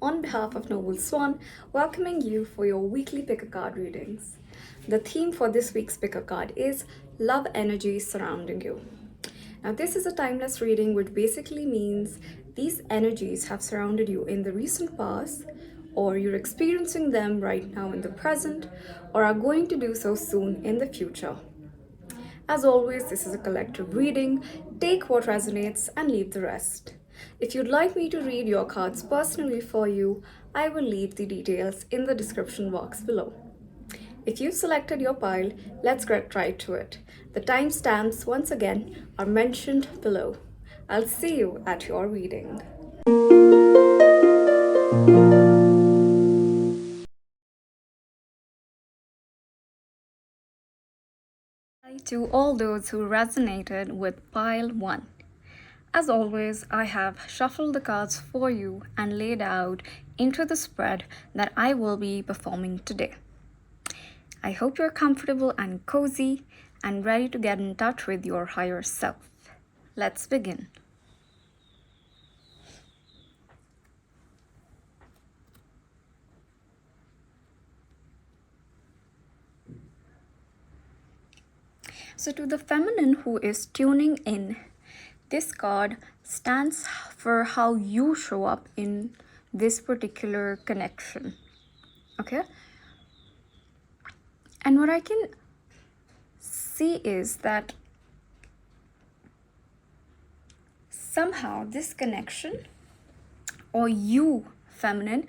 on behalf of Noble Swan, welcoming you for your weekly pick a card readings. The theme for this week's pick a card is Love Energy Surrounding You. Now, this is a timeless reading, which basically means these energies have surrounded you in the recent past, or you're experiencing them right now in the present, or are going to do so soon in the future. As always, this is a collective reading. Take what resonates and leave the rest. If you'd like me to read your cards personally for you, I will leave the details in the description box below. If you've selected your pile, let's get right to it. The timestamps, once again, are mentioned below. I'll see you at your reading. To all those who resonated with pile 1. As always, I have shuffled the cards for you and laid out into the spread that I will be performing today. I hope you're comfortable and cozy and ready to get in touch with your higher self. Let's begin. So to the feminine who is tuning in, this card stands for how you show up in this particular connection. Okay? And what I can see is that somehow this connection, or you, feminine,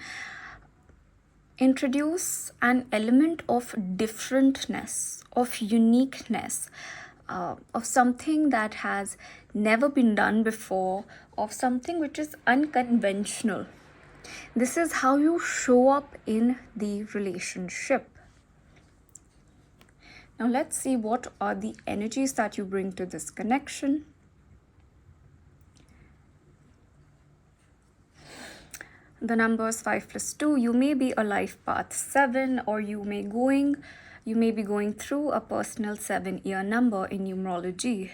introduce an element of differentness, of uniqueness, of something that has never been done before, of something which is unconventional. This is how you show up in the relationship. Now let's see what are the energies that you bring to this connection. The numbers 5 plus 2, you may be a life path 7, or you may be going through a personal 7-year number in numerology.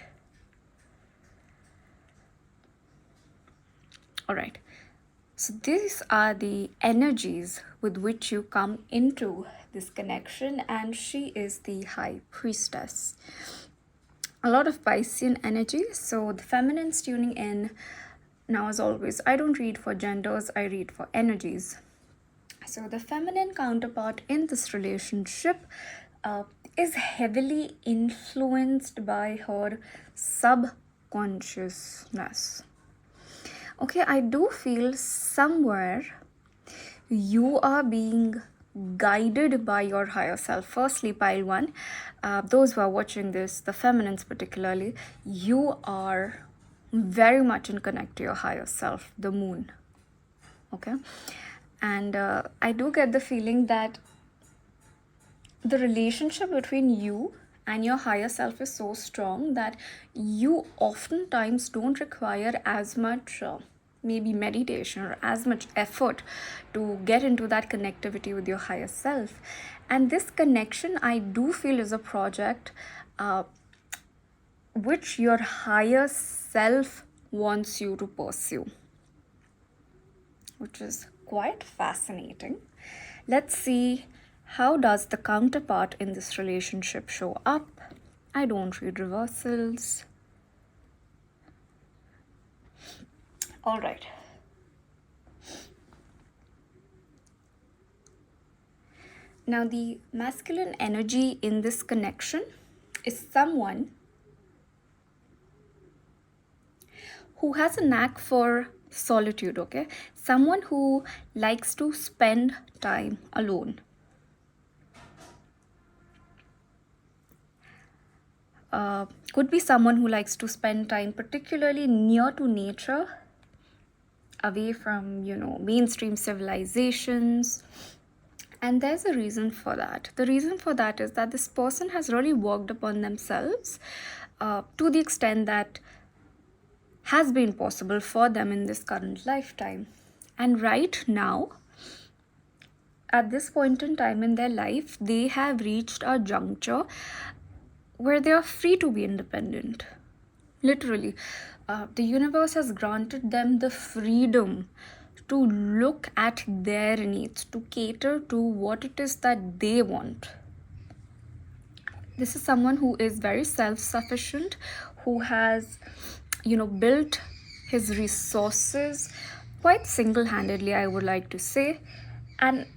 Alright, so these are the energies with which you come into this connection, and she is the High Priestess. A lot of Piscean energy, so the feminine's tuning in. Now, as always, I don't read for genders, I read for energies. So the feminine counterpart in this relationship is heavily influenced by her subconsciousness. Okay, I do feel somewhere you are being guided by your higher self. Firstly, pile 1, those who are watching this, the feminines particularly, you are very much in connect to your higher self, the moon. Okay, and I do get the feeling that the relationship between you and your higher self is so strong that you oftentimes don't require as much maybe meditation or as much effort to get into that connectivity with your higher self. And this connection, I do feel, is a project which your higher self wants you to pursue, which is quite fascinating. Let's see, how does the counterpart in this relationship show up? I don't read reversals. All right. Now, the masculine energy in this connection is someone who has a knack for solitude, okay? Someone who likes to spend time alone. Could be someone who likes to spend time particularly near to nature, away from, mainstream civilizations. And there's a reason for that. The reason for that is that this person has really worked upon themselves to the extent that has been possible for them in this current lifetime. And right now, at this point in time in their life, they have reached a juncture where they are free to be independent. Literally, the universe has granted them the freedom to look at their needs, to cater to what it is that they want. This is someone who is very self-sufficient, who has, built his resources quite single-handedly, I would like to say. And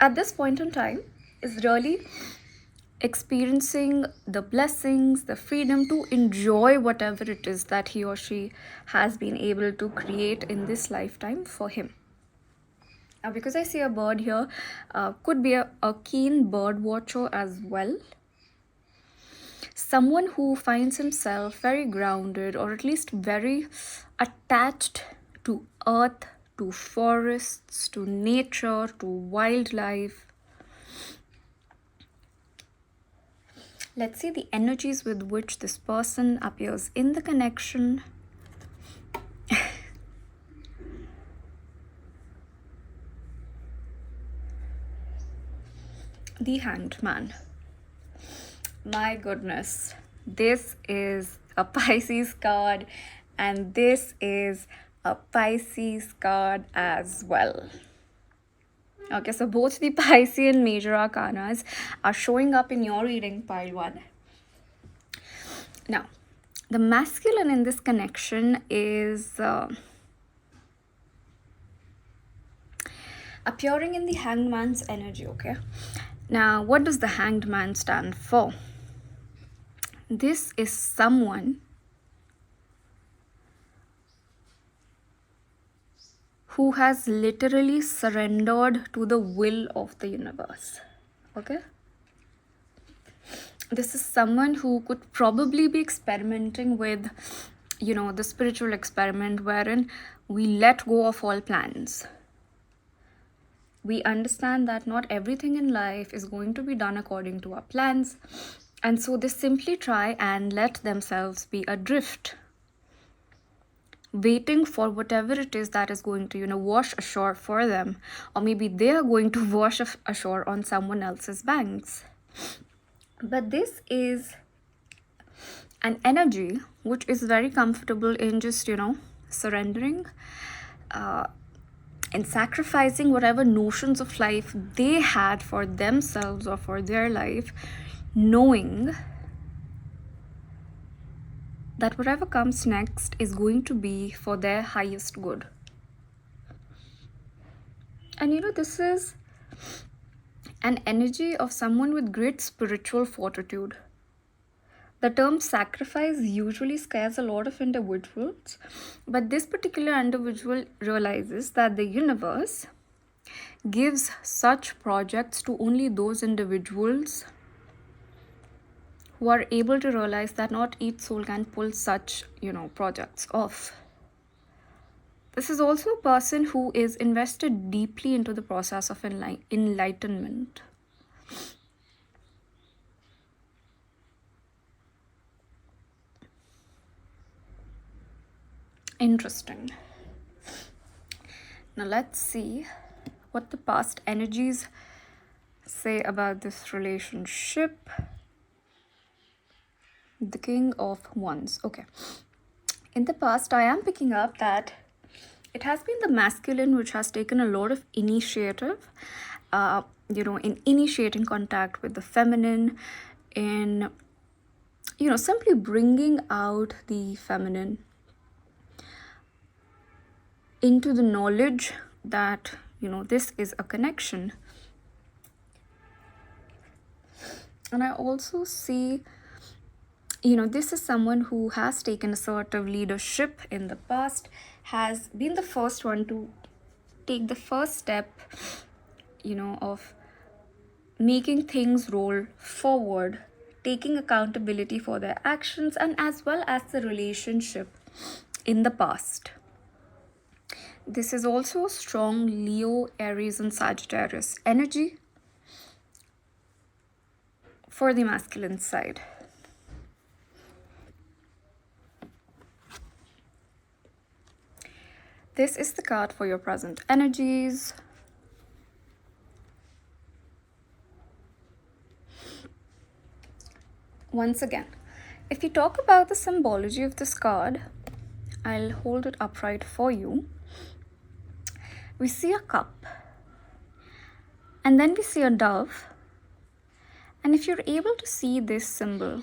at this point in time is really experiencing the blessings, the freedom to enjoy whatever it is that he or she has been able to create in this lifetime for him. Now, because I see a bird here, could be a keen bird watcher as well. Someone who finds himself very grounded, or at least very attached to earth, to forests, to nature, to wildlife. Let's see the energies with which this person appears in the connection. The Hanged Man. My goodness, this is a Pisces card, and this is a Pisces card as well. Okay, so both the Piscean major arcanas are showing up in your reading, pile 1. Now, the masculine in this connection is appearing in the Hanged Man's energy, okay? Now, what does the Hanged Man stand for? This is someone who has literally surrendered to the will of the universe, okay? This is someone who could probably be experimenting with, the spiritual experiment wherein we let go of all plans. We understand that not everything in life is going to be done according to our plans. And so they simply try and let themselves be adrift, waiting for whatever it is that is going to, wash ashore for them. Or maybe they are going to wash ashore on someone else's banks. But this is an energy which is very comfortable in just, surrendering and sacrificing whatever notions of life they had for themselves or for their life, knowing that whatever comes next is going to be for their highest good. And this is an energy of someone with great spiritual fortitude. The term sacrifice usually scares a lot of individuals, but this particular individual realizes that the universe gives such projects to only those individuals who are able to realize that not each soul can pull such, projects off. This is also a person who is invested deeply into the process of enlightenment. Interesting. Now let's see what the past energies say about this relationship. The King of Wands. Okay. In the past, I am picking up that it has been the masculine which has taken a lot of initiative, in initiating contact with the feminine, in, simply bringing out the feminine into the knowledge that, this is a connection. And I also see, this is someone who has taken assertive leadership in the past, has been the first one to take the first step, of making things roll forward, taking accountability for their actions, and as well as the relationship in the past. This is also a strong Leo, Aries, and Sagittarius energy for the masculine side. This is the card for your present energies. Once again, if you talk about the symbology of this card, I'll hold it upright for you. we see a cup, and then we see a dove. And if you're able to see this symbol,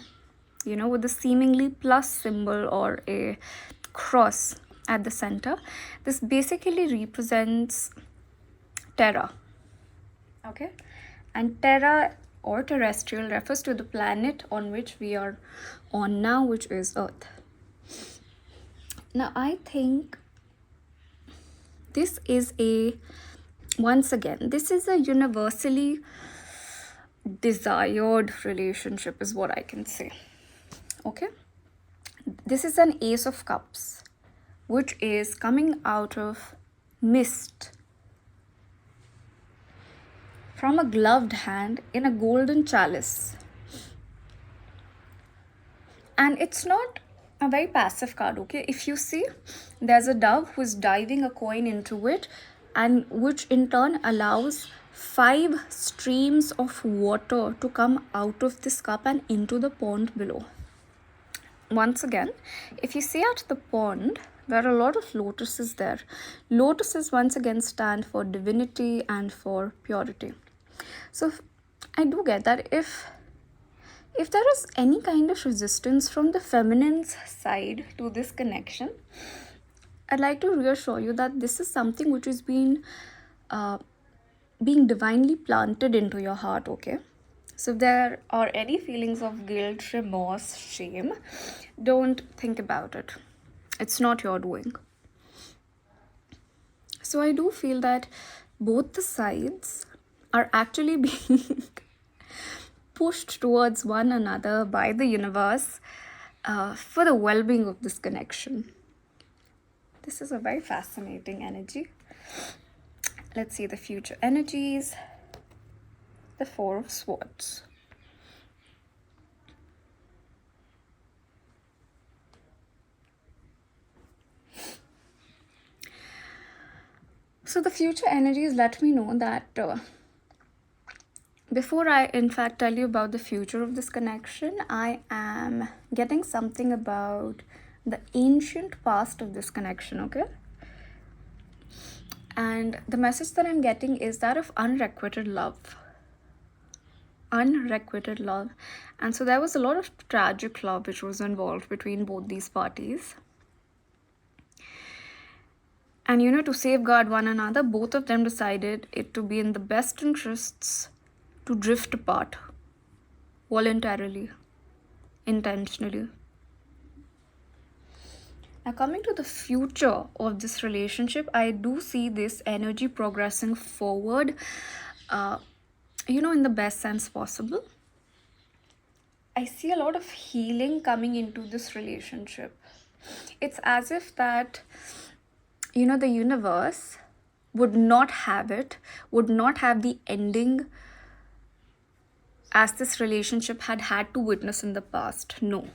with the seemingly plus symbol or a cross at the center, this basically represents Terra. Okay? And Terra or terrestrial refers to the planet on which we are on now, which is Earth. Now, I think this is once again, this is a universally desired relationship, is what I can say. Okay? This is an Ace of Cups, which is coming out of mist from a gloved hand in a golden chalice. And it's not a very passive card, okay? If you see, there's a dove who is diving a coin into it, and which in turn allows 5 streams of water to come out of this cup and into the pond below. Once again, if you see at the pond, there are a lot of lotuses there. Lotuses once again stand for divinity and for purity. So I do get that if there is any kind of resistance from the feminine's side to this connection, I'd like to reassure you that this is something which is being divinely planted into your heart, okay? So if there are any feelings of guilt, remorse, shame, don't think about it. It's not your doing. So I do feel that both the sides are actually being pushed towards one another by the universe for the well-being of this connection. This is a very fascinating energy. Let's see the future energies. The 4 of Swords. So the future energies let me know that before I in fact tell you about the future of this connection, I am getting something about the ancient past of this connection, okay? And the message that I'm getting is that of unrequited love. Unrequited love. And so there was a lot of tragic love which was involved between both these parties. And to safeguard one another, both of them decided it to be in the best interests to drift apart voluntarily, intentionally. Now, coming to the future of this relationship, I do see this energy progressing forward, in the best sense possible. I see a lot of healing coming into this relationship. It's as if that, the universe would not have the ending as this relationship had to witness in the past. No.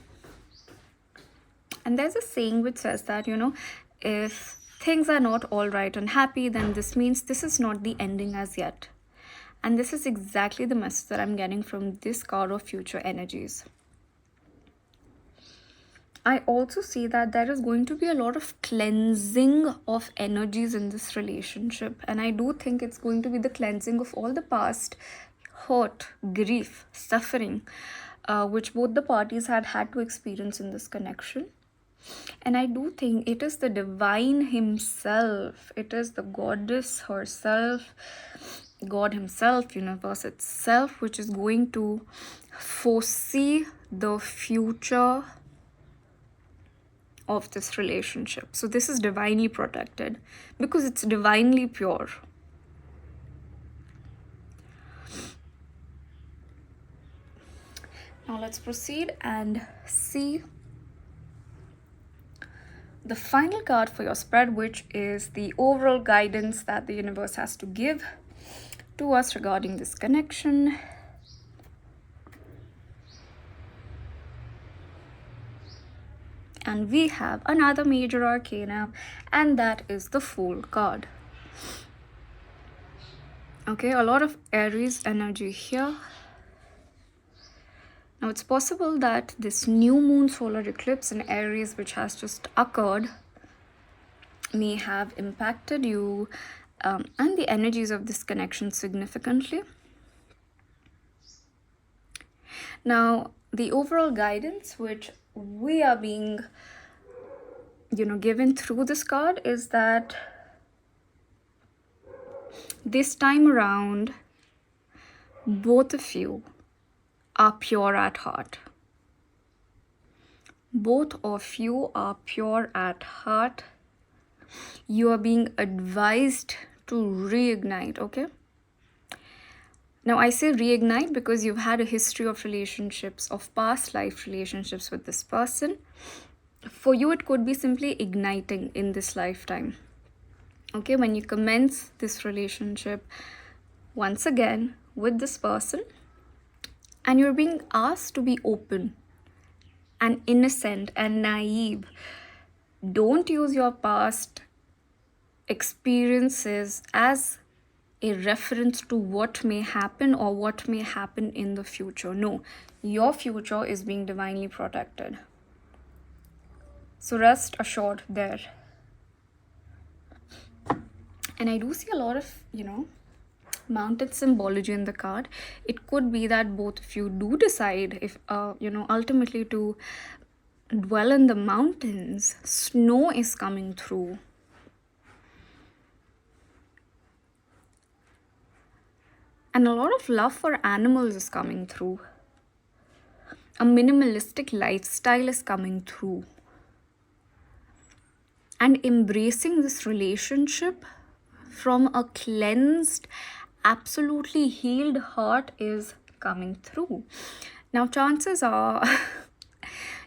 And there's a saying which says that, if things are not all right and happy, then this means this is not the ending as yet. And this is exactly the message that I'm getting from this card of future energies. I also see that there is going to be a lot of cleansing of energies in this relationship. And I do think it's going to be the cleansing of all the past hurt, grief, suffering, which both the parties had to experience in this connection. And I do think it is the divine himself, it is the goddess herself, God himself, universe itself, which is going to foresee the future of this relationship. So this is divinely protected because it's divinely pure. Now let's proceed and see the final card for your spread, which is the overall guidance that the universe has to give to us regarding this connection. And we have another major arcana, and that is the Fool card. Okay, a lot of Aries energy here. Now, it's possible that this new moon solar eclipse in Aries, which has just occurred, may have impacted you and the energies of this connection significantly. Now, the overall guidance which we are being, given through this card is that this time around, both of you are pure at heart. Both of you are pure at heart. You are being advised to reignite, okay? Now, I say reignite because you've had a history of relationships, of past life relationships with this person. For you, it could be simply igniting in this lifetime. Okay, when you commence this relationship once again with this person, and you're being asked to be open and innocent and naive. Don't use your past experiences as a reference to what may happen or what may happen in the future. No, your future is being divinely protected. So rest assured there. And I do see a lot of, mounted symbology in the card. It could be that both of you do decide if, ultimately to dwell in the mountains. Snow is coming through. And a lot of love for animals is coming through. A minimalistic lifestyle is coming through. And embracing this relationship from a cleansed, absolutely healed heart is coming through. Now, chances are,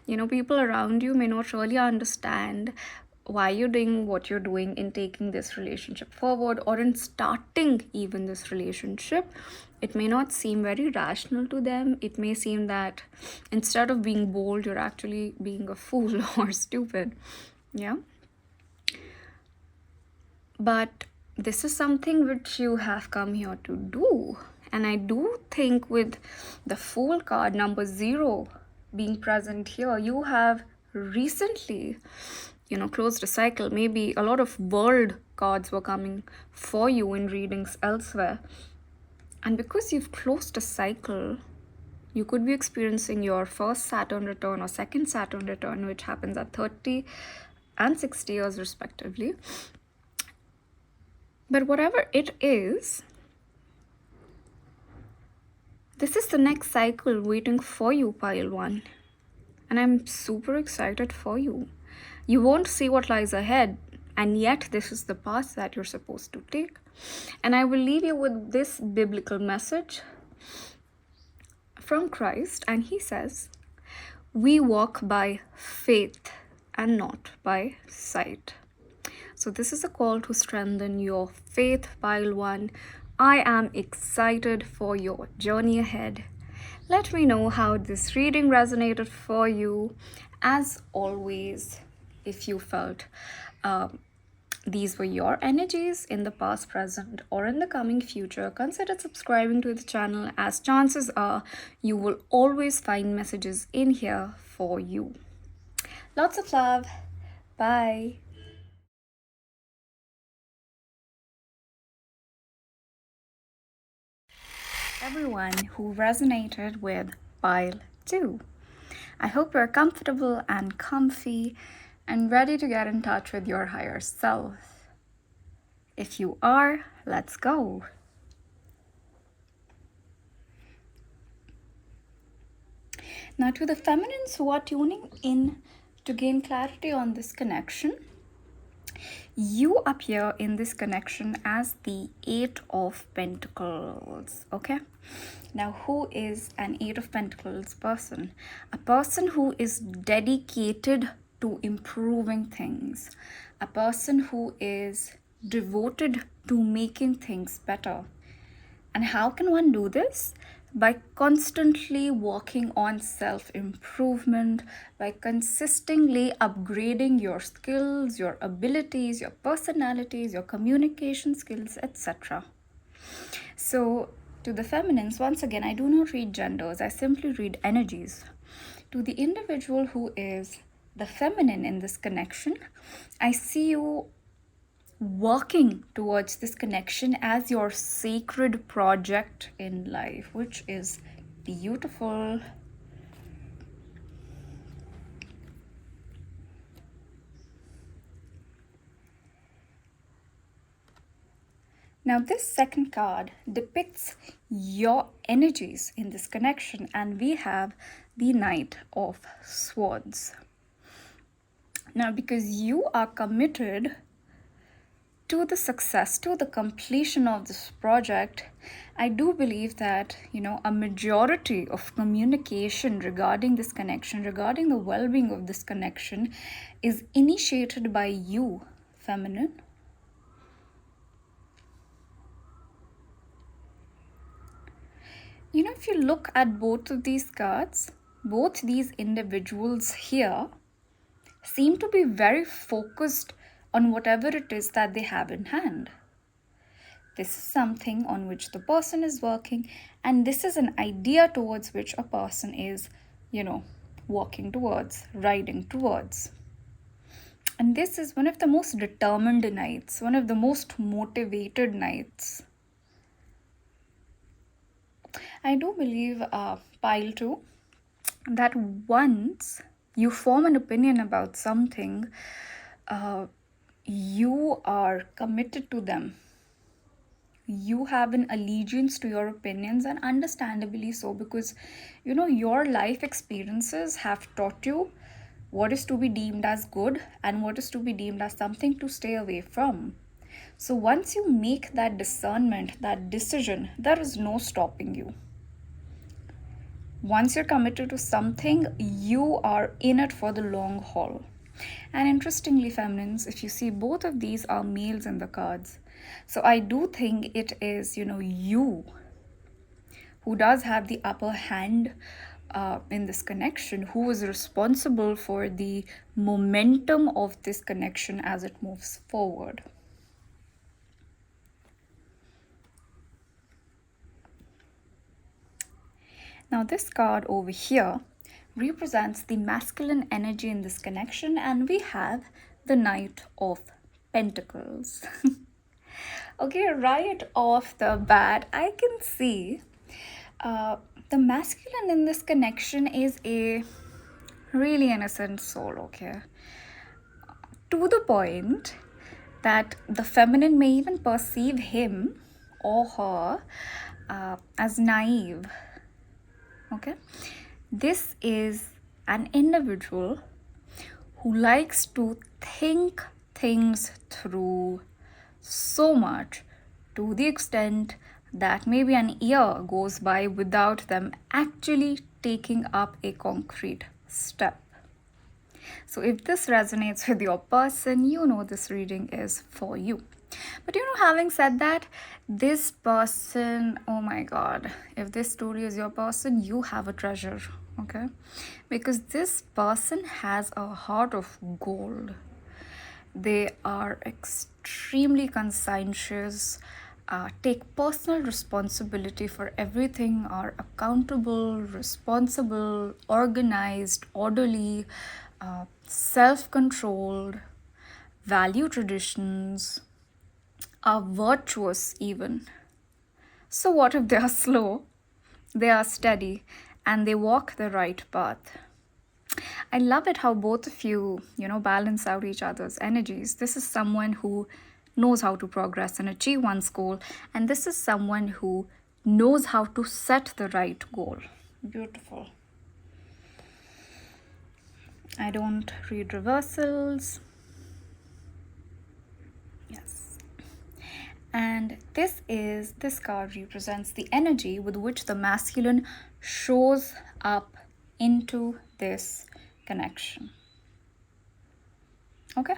people around you may not really understand why you're doing what you're doing in taking this relationship forward or in starting even this relationship. It may not seem very rational to them. It may seem that instead of being bold, you're actually being a fool or stupid. Yeah. But this is something which you have come here to do. And I do think with the Fool card, number 0, being present here, you have recently, closed a cycle. Maybe a lot of world cards were coming for you in readings elsewhere. And because you've closed a cycle, you could be experiencing your first Saturn return or second Saturn return, which happens at 30 and 60 years respectively. But whatever it is, this is the next cycle waiting for you, Pile 1. And I'm super excited for you. You won't see what lies ahead, and yet this is the path that you're supposed to take. And I will leave you with this biblical message from Christ, and he says, we walk by faith and not by sight. So this is a call to strengthen your faith, Pile 1. I am excited for your journey ahead. Let me know how this reading resonated for you. As always, if you felt these were your energies in the past, present, or in the coming future, consider subscribing to the channel, as chances are you will always find messages in here for you. Lots of love. Bye. Everyone who resonated with Pile 2. I hope you're comfortable and comfy and ready to get in touch with your higher self. If you are, let's go. Now, to the feminines who are tuning in to gain clarity on this connection, you appear in this connection as the 8 of Pentacles, okay? Now, who is an 8 of Pentacles person? A person who is dedicated to improving things. A person who is devoted to making things better. And how can one do this? By constantly working on self-improvement, by consistently upgrading your skills, your abilities, your personalities, your communication skills, etc. So, to the feminines, once again, I do not read genders, I simply read energies. To the individual who is the feminine in this connection, I see you working towards this connection as your sacred project in life, which is beautiful. Now, this second card depicts your energies in this connection, and we have the Knight of Swords. Now, because you are committed to the success, to the completion of this project, I do believe that, a majority of communication regarding this connection, regarding the well-being of this connection, is initiated by you, feminine. If you look at both of these cards, both these individuals here seem to be very focused on whatever it is that they have in hand. This is something on which the person is working, and this is an idea towards which a person is, walking towards, riding towards. And this is one of the most determined knights, one of the most motivated knights. I do believe, pile 2, that once you form an opinion about something, you are committed to them. You have an allegiance to your opinions, and understandably so, because your life experiences have taught you what is to be deemed as good and what is to be deemed as something to stay away from. So once you make that discernment, that decision, there is no stopping you. Once you're committed to something, you are in it for the long haul. And interestingly, feminines, if you see, both of these are males in the cards. So I do think it is, you who does have the upper hand in this connection, who is responsible for the momentum of this connection as it moves forward. Now, this card over here represents the masculine energy in this connection, and we have the Knight of Pentacles. Okay, right off the bat, I can see the masculine in this connection is a really innocent soul, okay? To the point that the feminine may even perceive him or her as naive, okay? This is an individual who likes to think things through so much, to the extent that maybe an year goes by without them actually taking up a concrete step. So if this resonates with your person, this reading is for you. But having said that, this person, oh my God, if this story is your person, you have a treasure, okay? Because this person has a heart of gold. They are extremely conscientious, take personal responsibility for everything, are accountable, responsible, organized, orderly, self-controlled, value traditions, are virtuous even. So what if they are slow? They are steady and they walk the right path. I love it how both of you, balance out each other's energies. This is someone who knows how to progress and achieve one's goal, and this is someone who knows how to set the right goal. Beautiful. I don't read reversals. Yes. And this card represents the energy with which the masculine shows up into this connection. Okay?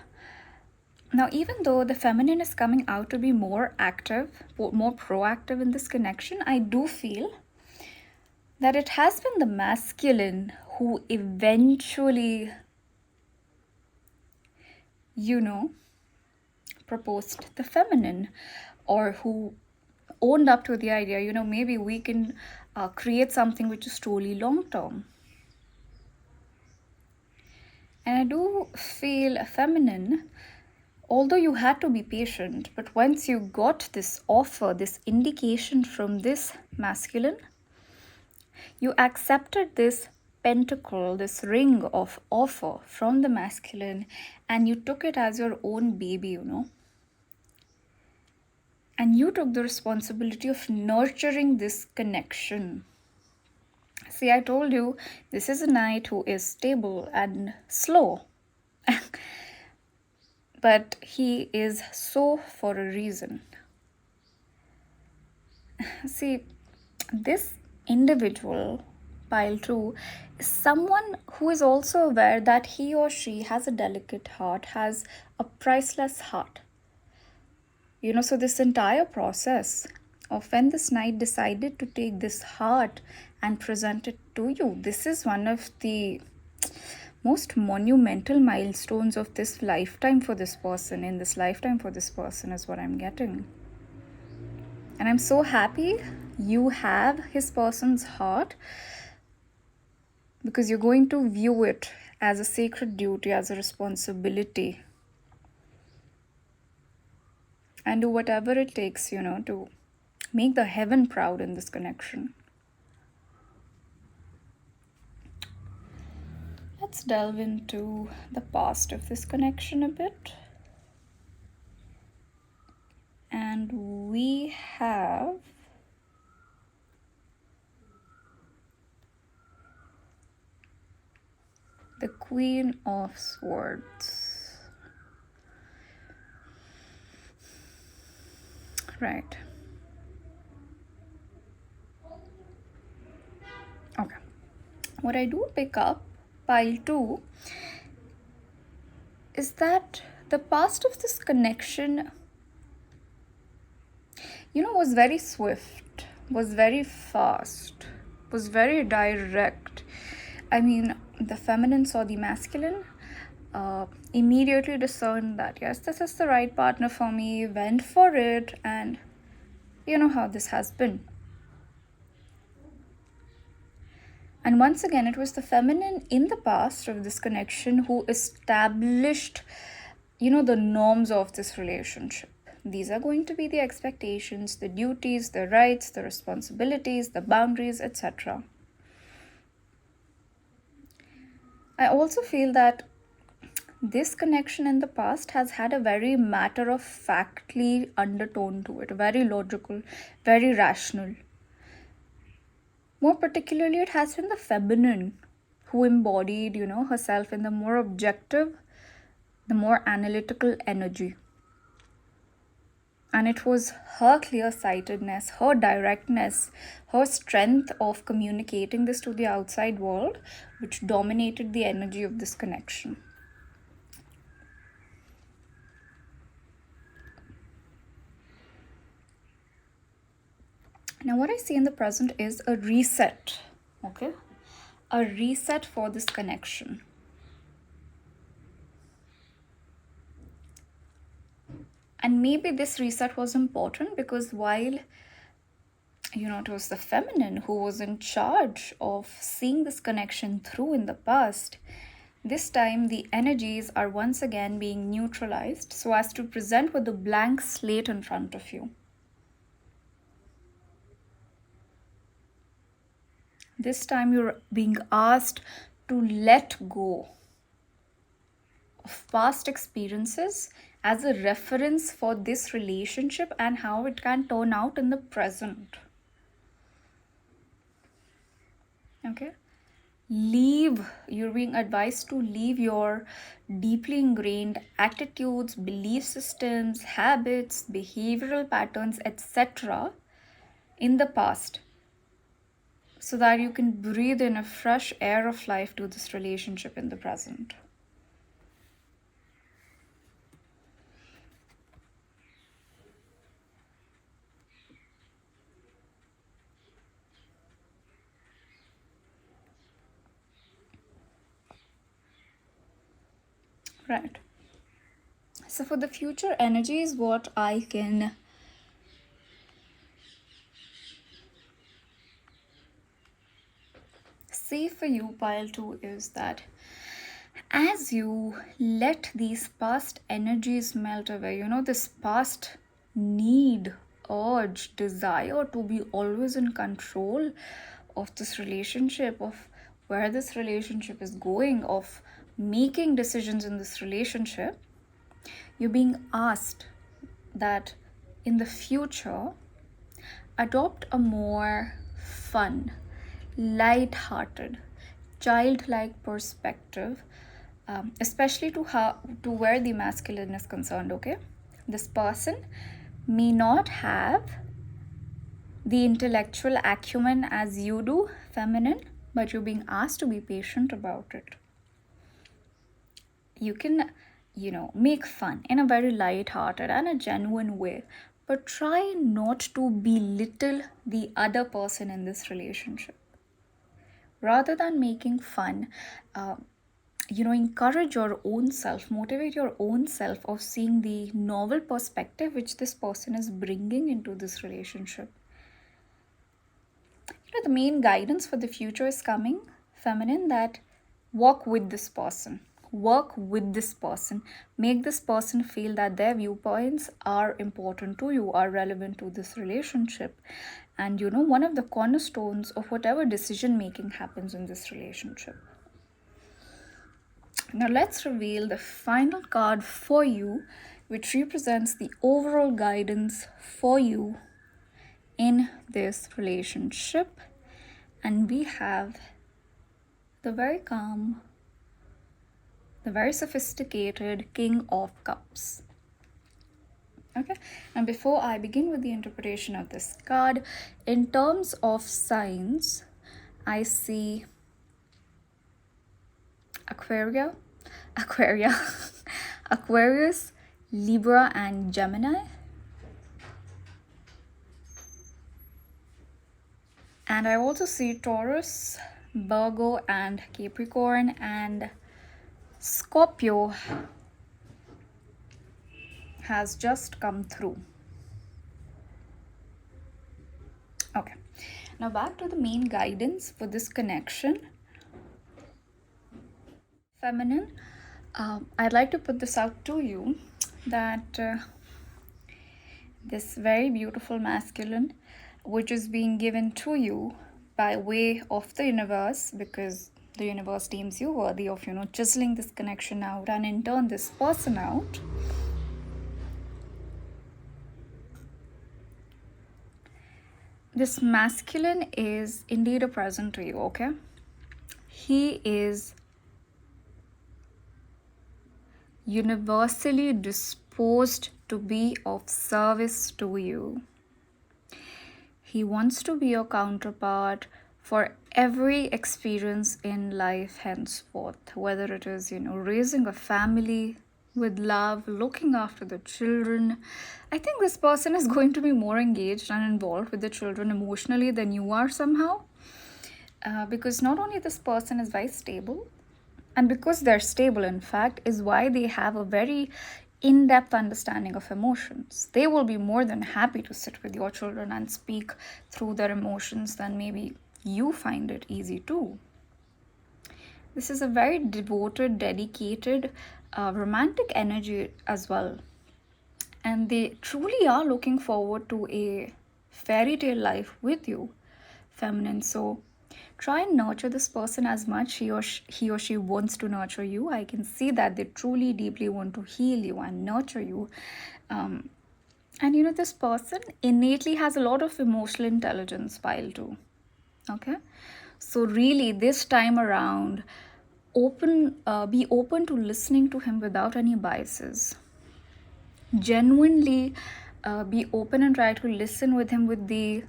Now, even though the feminine is coming out to be more active, more proactive in this connection, I do feel that it has been the masculine who eventually, proposed the feminine, or who owned up to the idea, maybe we can create something which is truly long-term. And I do feel feminine although you had to be patient, but once you got this offer, this indication from this masculine, you accepted this pentacle, this ring of offer from the masculine, and you took it as your own baby, and you took the responsibility of nurturing this connection. See, I told you this is a knight who is stable and slow, but he is so for a reason. See, this individual, pile 2, is someone who is also aware that he or she has a delicate heart, has a priceless heart. So this entire process of when this knight decided to take this heart and present it to you, this is one of the most monumental milestones of this lifetime for this person, in this lifetime for this person, is what I'm getting. And I'm so happy you have his person's heart, because you're going to view it as a sacred duty, as a responsibility, and do whatever it takes, to make the heaven proud in this connection. Let's delve into the past of this connection a bit. And we have the Queen of Swords. Right. Okay. What I do pick up, pile 2, is that the past of this connection, was very swift, was very fast, was very direct. I mean, the feminine saw the masculine, immediately discerned that, yes, this is the right partner for me, went for it, and you know how this has been. And once again, it was the feminine in the past of this connection who established, the norms of this relationship. These are going to be the expectations, the duties, the rights, the responsibilities, the boundaries, etc. I also feel that this connection in the past has had a very matter-of-factly undertone to it, very logical, very rational. More particularly, it has been the feminine who embodied, herself in the more objective, the more analytical energy. And it was her clear-sightedness, her directness, her strength of communicating this to the outside world, which dominated the energy of this connection. Now, what I see in the present is a reset, okay? A reset for this connection. And maybe this reset was important because while, it was the feminine who was in charge of seeing this connection through in the past, this time the energies are once again being neutralized so as to present with a blank slate in front of you. This time you're being asked to let go of past experiences as a reference for this relationship and how it can turn out in the present. Okay? You're being advised to leave your deeply ingrained attitudes, belief systems, habits, behavioral patterns, etc. in the past, so that you can breathe in a fresh air of life to this relationship in the present. Right. So for the future energies, what I can see for you, pile 2, is that as as you let these past energies melt away, this past need, urge, desire to be always in control of this relationship, of where this relationship is going, of making decisions in this relationship, you're being asked that in the future, adopt a more fun, light-hearted, childlike perspective, especially to where the masculine is concerned. Okay, this person may not have the intellectual acumen as you do, feminine, but you're being asked to be patient about it. You can, make fun in a very light-hearted and a genuine way, but try not to belittle the other person in this relationship. Rather than making fun, encourage your own self, motivate your own self of seeing the novel perspective which this person is bringing into this relationship. The main guidance for the future is coming, feminine, that work with this person. Work with this person. Make this person feel that their viewpoints are important to you, are relevant to this relationship. And one of the cornerstones of whatever decision making happens in this relationship. Now let's reveal the final card for you, which represents the overall guidance for you in this relationship. And we have the very calm, the very sophisticated King of Cups. Okay, and before I begin with the interpretation of this card, in terms of signs, I see Aquarius, Libra, and Gemini. And I also see Taurus, Virgo, and Capricorn, and Scorpio has just come through. Okay, now back to the main guidance for this connection. Feminine, I'd like to put this out to you that this very beautiful masculine, which is being given to you by way of the universe, because the universe deems you worthy of, chiseling this connection out and in turn this person out. This masculine is indeed a present to you, okay? He is universally disposed to be of service to you. He wants to be your counterpart for every experience in life henceforth, whether it is, raising a family with love, looking after the children. I think this person is going to be more engaged and involved with the children emotionally than you are somehow, because not only this person is very stable, and because they're stable, in fact, is why they have a very in-depth understanding of emotions. They will be more than happy to sit with your children and speak through their emotions than maybe you find it easy too. This is a very devoted, dedicated, romantic energy as well. And they truly are looking forward to a fairy tale life with you, feminine. So try and nurture this person as much he or she wants to nurture you. I can see that they truly deeply want to heal you and nurture you. And this person innately has a lot of emotional intelligence pile too. Okay, so really this time around, be open to listening to him without any biases. Genuinely be open and try to listen with him with the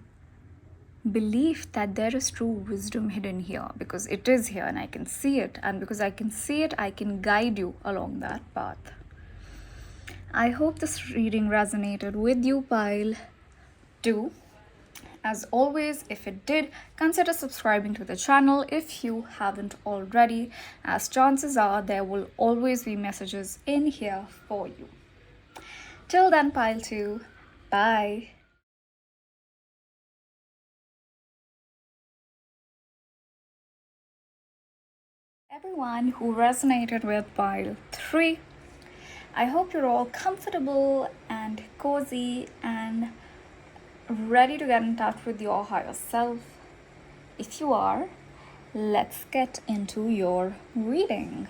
belief that there is true wisdom hidden here, because it is here and I can see it, and because I can see it, I can guide you along that path. I hope this reading resonated with you, pile 2. As always, if it did, consider subscribing to the channel if you haven't already, as chances are there will always be messages in here for you. Till then, pile 2, bye. Everyone who resonated with pile 3, I hope you're all comfortable and cozy and ready to get in touch with your higher self. If you are, let's get into your reading.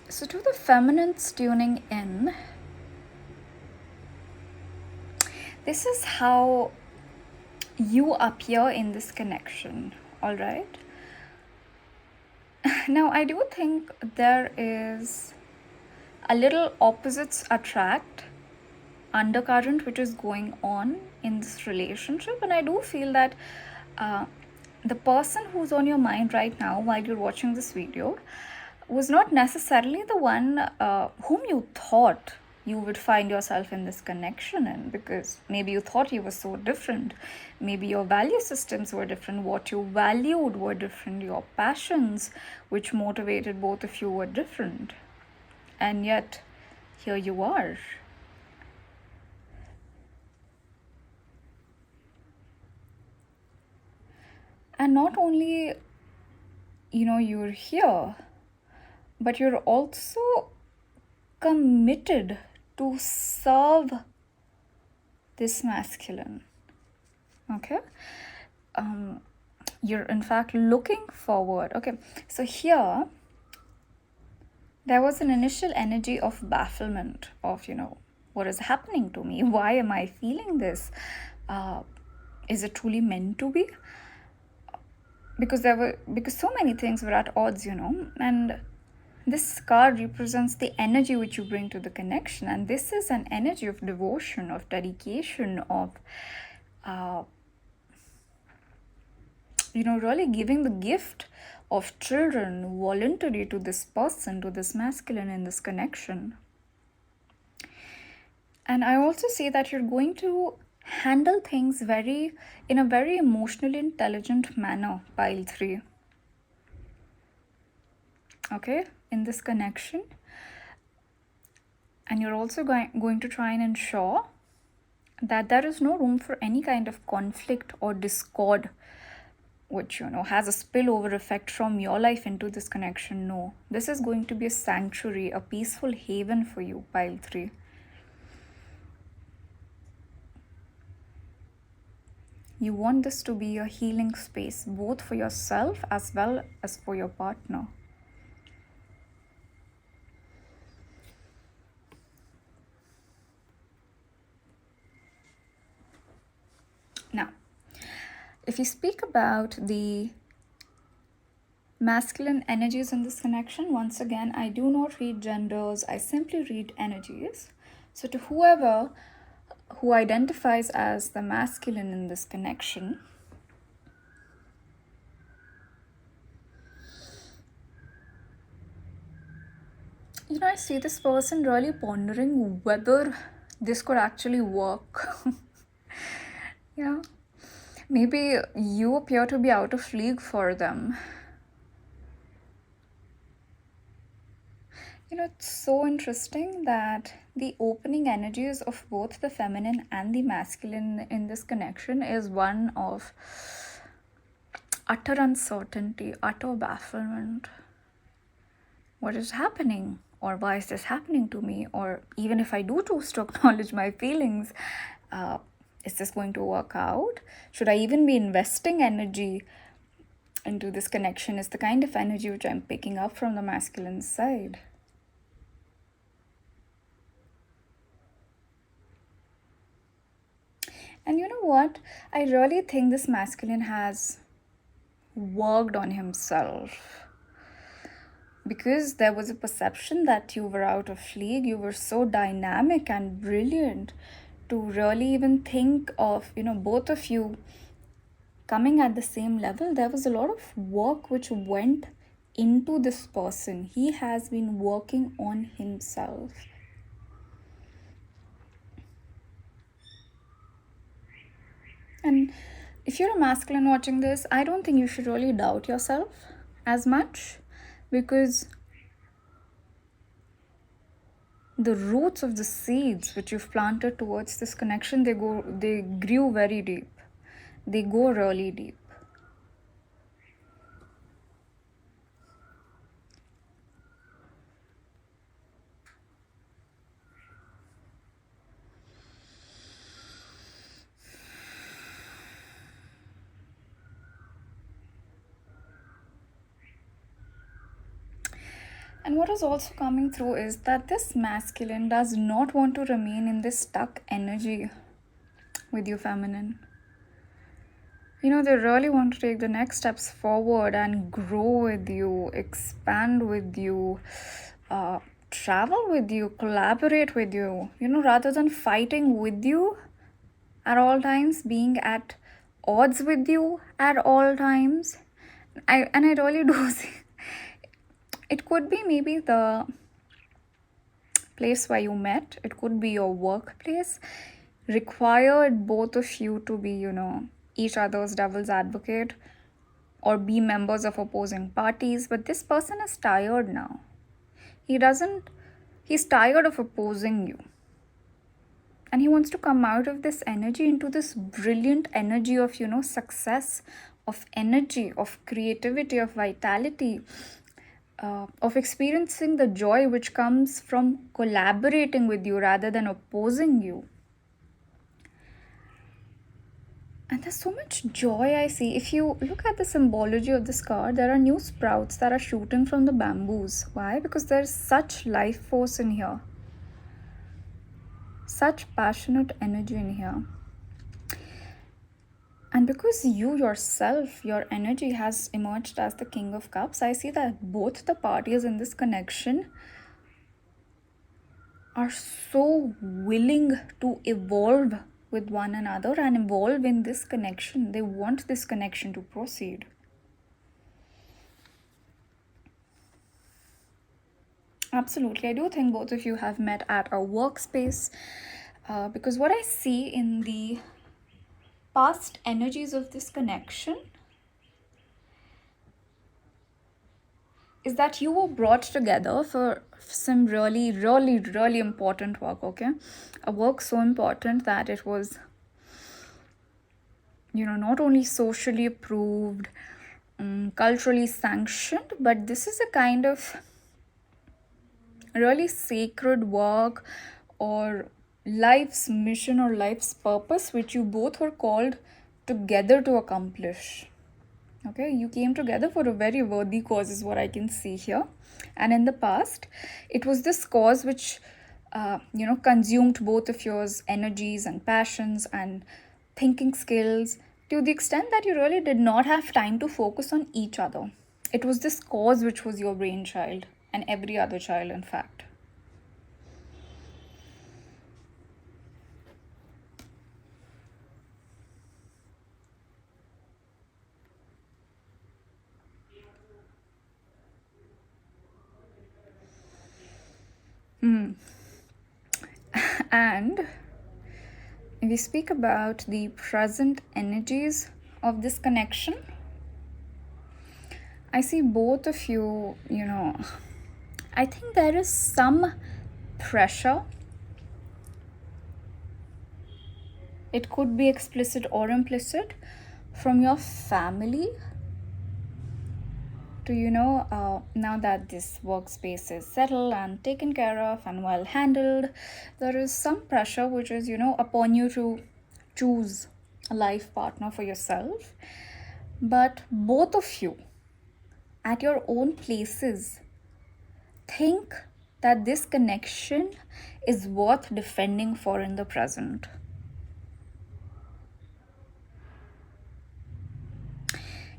So to the feminines tuning in, this is how you appear in this connection, all right? Now, I do think there is a little opposites attract undercurrent which is going on in this relationship, and I do feel that the person who's on your mind right now while you're watching this video was not necessarily the one whom you thought you would find yourself in this connection in, because maybe you thought you were so different, maybe your value systems were different, what you valued were different, your passions which motivated both of you were different, and yet here you are. And not only you're here, but you're also committed to serve this masculine. Okay, you're in fact looking forward. Okay, so here there was an initial energy of bafflement of what is happening to me, why am I feeling this, is it truly meant to be, because so many things were at odds, and this card represents the energy which you bring to the connection, and this is an energy of devotion, of dedication, of really giving the gift of children voluntarily to this person, to this masculine in this connection. And I also say that you're going to handle things in a very emotionally intelligent manner, pile 3. Okay, in this connection. And you're also going to try and ensure that there is no room for any kind of conflict or discord which has a spillover effect from your life into this connection. No, this is going to be a sanctuary, a peaceful haven for you, pile 3. You want this to be a healing space, both for yourself as well as for your partner. Now, if you speak about the masculine energies in this connection, once again, I do not read genders, I simply read energies. So to whoever who identifies as the masculine in this connection, I see this person really pondering whether this could actually work. Yeah, maybe you appear to be out of league for them. It's so interesting that the opening energies of both the feminine and the masculine in this connection is one of utter uncertainty, utter bafflement. What is happening? Or why is this happening to me? Or even if I do choose to acknowledge my feelings, is this going to work out? Should I even be investing energy into this connection? Is the kind of energy which I'm picking up from the masculine side. And you know what? I really think this masculine has worked on himself, because there was a perception that you were out of league. You were so dynamic and brilliant to really even think of, both of you coming at the same level. There was a lot of work which went into this person. He has been working on himself. And if you're a masculine watching this, I don't think you should really doubt yourself as much, because the roots of the seeds which you've planted towards this connection, they grew very deep. They go really deep. And what is also coming through is that this masculine does not want to remain in this stuck energy with you, feminine. They really want to take the next steps forward and grow with you, expand with you, travel with you, collaborate with you, rather than fighting with you at all times, being at odds with you at all times. I really do see it could be maybe the place where you met, it could be your workplace, required both of you to be, each other's devil's advocate or be members of opposing parties. But this person is tired now. He's tired of opposing you. And he wants to come out of this energy into this brilliant energy of, success, of energy, of creativity, of vitality, of experiencing the joy which comes from collaborating with you rather than opposing you. And there's so much joy I see. If you look at the symbology of this card, there are new sprouts that are shooting from the bamboos. Why? Because there's such life force in here. Such passionate energy in here. And because you yourself, your energy has emerged as the King of Cups, I see that both the parties in this connection are so willing to evolve with one another and evolve in this connection. They want this connection to proceed. Absolutely. I do think both of you have met at a workspace because what I see in the past energies of this connection is that you were brought together for some really, really, really important work, okay? A work so important that it was, not only socially approved, culturally sanctioned, but this is a kind of really sacred work or life's mission or life's purpose which you both were called together to accomplish. Okay, you came together for a very worthy cause is what I can see here. And in the past, it was this cause which, consumed both of yours energies and passions and thinking skills to the extent that you really did not have time to focus on each other. It was this cause which was your brainchild and every other child, in fact. And if we speak about the present energies of this connection, I see both of you, I think there is some pressure. It could be explicit or implicit from your family to, now that this workspace is settled and taken care of and well handled, there is some pressure which is, upon you to choose a life partner for yourself. But both of you, at your own places, think that this connection is worth defending for in the present.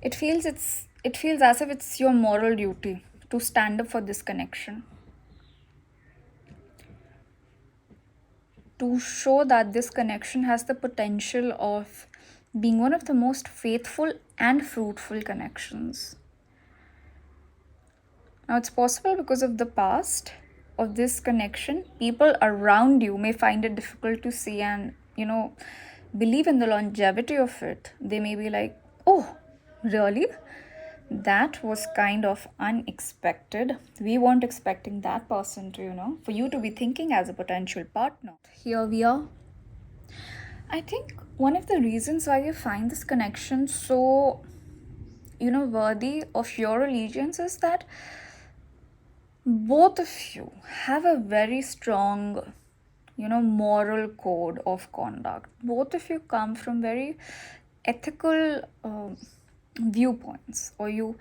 It feels as if it's your moral duty to stand up for this connection, to show that this connection has the potential of being one of the most faithful and fruitful connections. Now, it's possible because of the past of this connection, people around you may find it difficult to see and, believe in the longevity of it. They may be like, oh, really? That was kind of unexpected. We weren't expecting that person to, for you to be thinking as a potential partner. Here we are. I think one of the reasons why you find this connection so, worthy of your allegiance is that both of you have a very strong, moral code of conduct. Both of you come from very ethical viewpoints, or you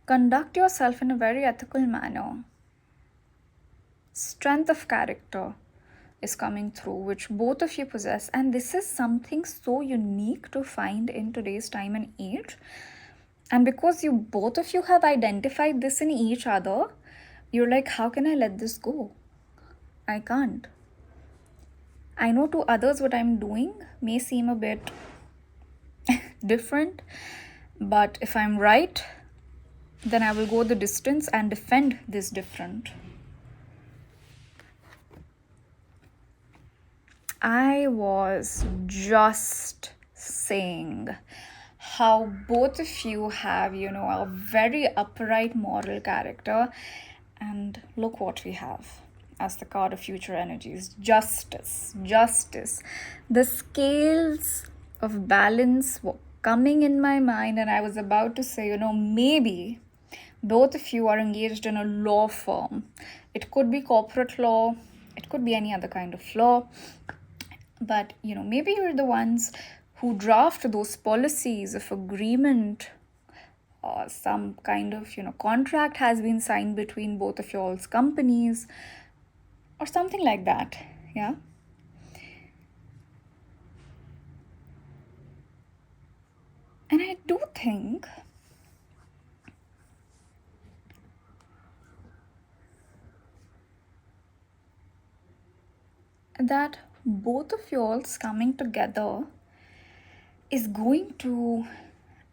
conduct yourself in a very ethical manner. Strength of character is coming through, which both of you possess, and this is something so unique to find in today's time and age. And because you both of you have identified this in each other, you're like, how can I let this go? I can't. I know to others what I'm doing may seem a bit different, but if I'm right, then I will go the distance and defend this different. I was just saying how both of you have, a very upright moral character. And look what we have as the card of future energies. Justice. The scales of balance were coming in my mind, and I was about to say, maybe both of you are engaged in a law firm. It could be corporate law, it could be any other kind of law. But, maybe you're the ones who draft those policies of agreement, or some kind of, contract has been signed between both of y'all's companies, or something like that, yeah? And I do think that both of y'all's coming together is going to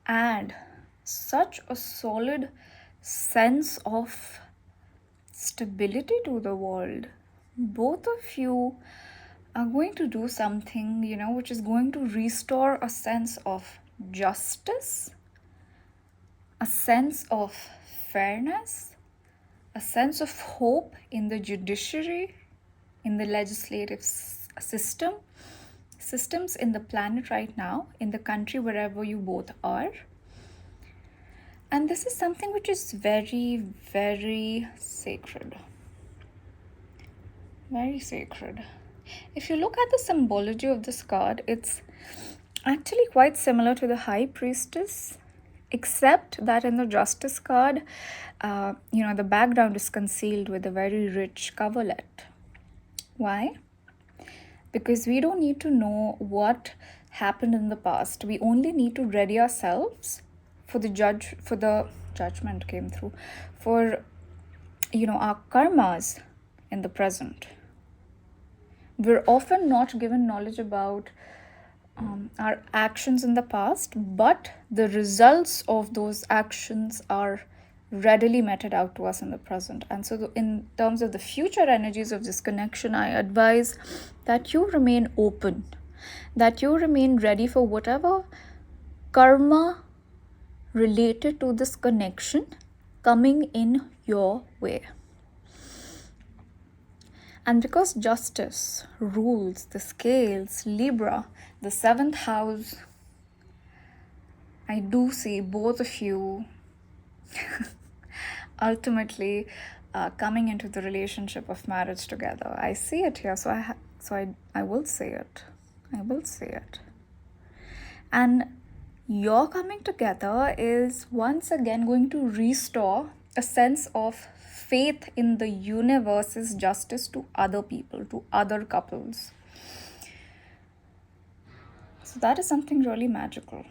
add such a solid sense of stability to the world. Both of you are going to do something, which is going to restore a sense of justice, a sense of fairness, a sense of hope in the judiciary, in the legislative systems in the planet right now, in the country, wherever you both are. And this is something which is very, very sacred. Very sacred. If you look at the symbology of this card, it's actually quite similar to the High Priestess, except that in the Justice card, the background is concealed with a very rich coverlet. Why? Because we don't need to know what happened in the past. We only need to ready ourselves for the judgment came through, for our karmas in the present. We're often not given knowledge about our actions in the past, but the results of those actions are readily meted out to us in the present. And so in terms of the future energies of this connection, I advise that you remain open, that you remain ready for whatever karma related to this connection coming in your way. And because justice rules the scales, Libra, the 7th house, I do see both of you ultimately coming into the relationship of marriage together. I see it here, so I will say it. I will say it. And your coming together is once again going to restore a sense of faith in the universe's justice to other people, to other couples. So that is something really magical.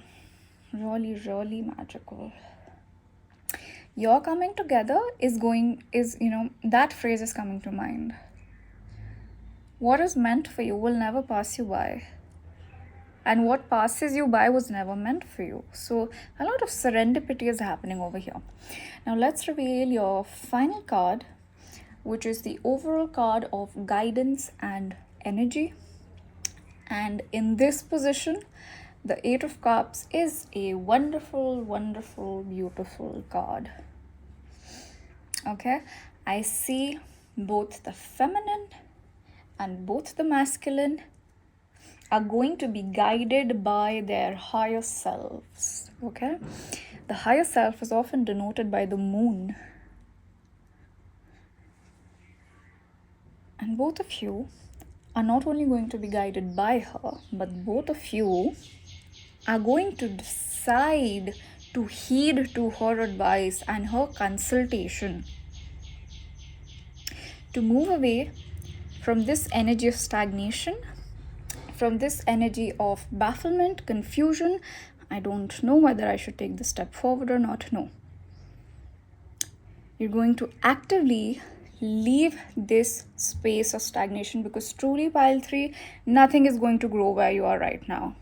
Really, really magical. Your coming together that phrase is coming to mind. What is meant for you will never pass you by. And what passes you by was never meant for you. So a lot of serendipity is happening over here. Now let's reveal your final card, which is the overall card of guidance and energy. And in this position, The Eight of Cups is a wonderful, wonderful, beautiful card. Okay, I see both the feminine and both the masculine are going to be guided by their higher selves. Okay, the higher self is often denoted by the moon, and both of you are not only going to be guided by her, but both of you are going to decide to heed to her advice and her consultation to move away from this energy of stagnation, from this energy of bafflement, confusion. I don't know whether I should take this step forward or not. No. You're going to actively leave this space of stagnation, because truly, pile 3, nothing is going to grow where you are right now.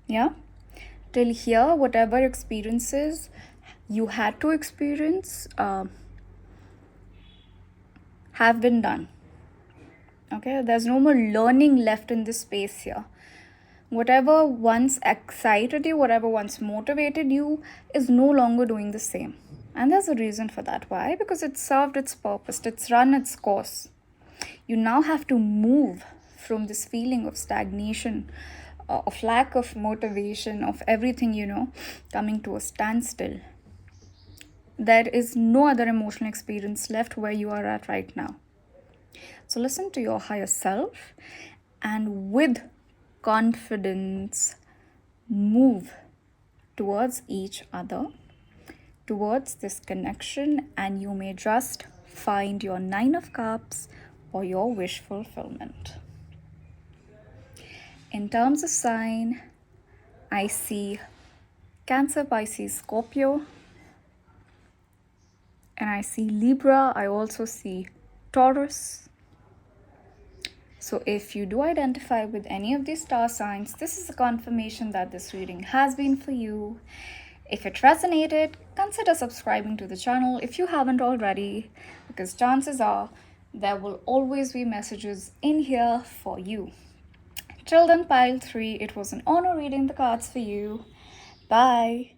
Yeah? Till here, whatever experiences you had to experience have been done. Okay? There's no more learning left in this space here. Whatever once excited you, whatever once motivated you, is no longer doing the same. And there's a reason for that. Why? Because it served its purpose. It's run its course. You now have to move from this feeling of stagnation, of lack of motivation, of everything, coming to a standstill. There is no other emotional experience left where you are at right now. So listen to your higher self and with confidence move towards each other, towards this connection, and you may just find your 9 of Cups or your wish fulfillment. In terms of sign, I see Cancer, Pisces, Scorpio, and I see Libra. I also see Taurus. So if you do identify with any of these star signs, this is a confirmation that this reading has been for you. If it resonated, consider subscribing to the channel if you haven't already, because chances are there will always be messages in here for you. Till then, pile 3, it was an honor reading the cards for you. Bye.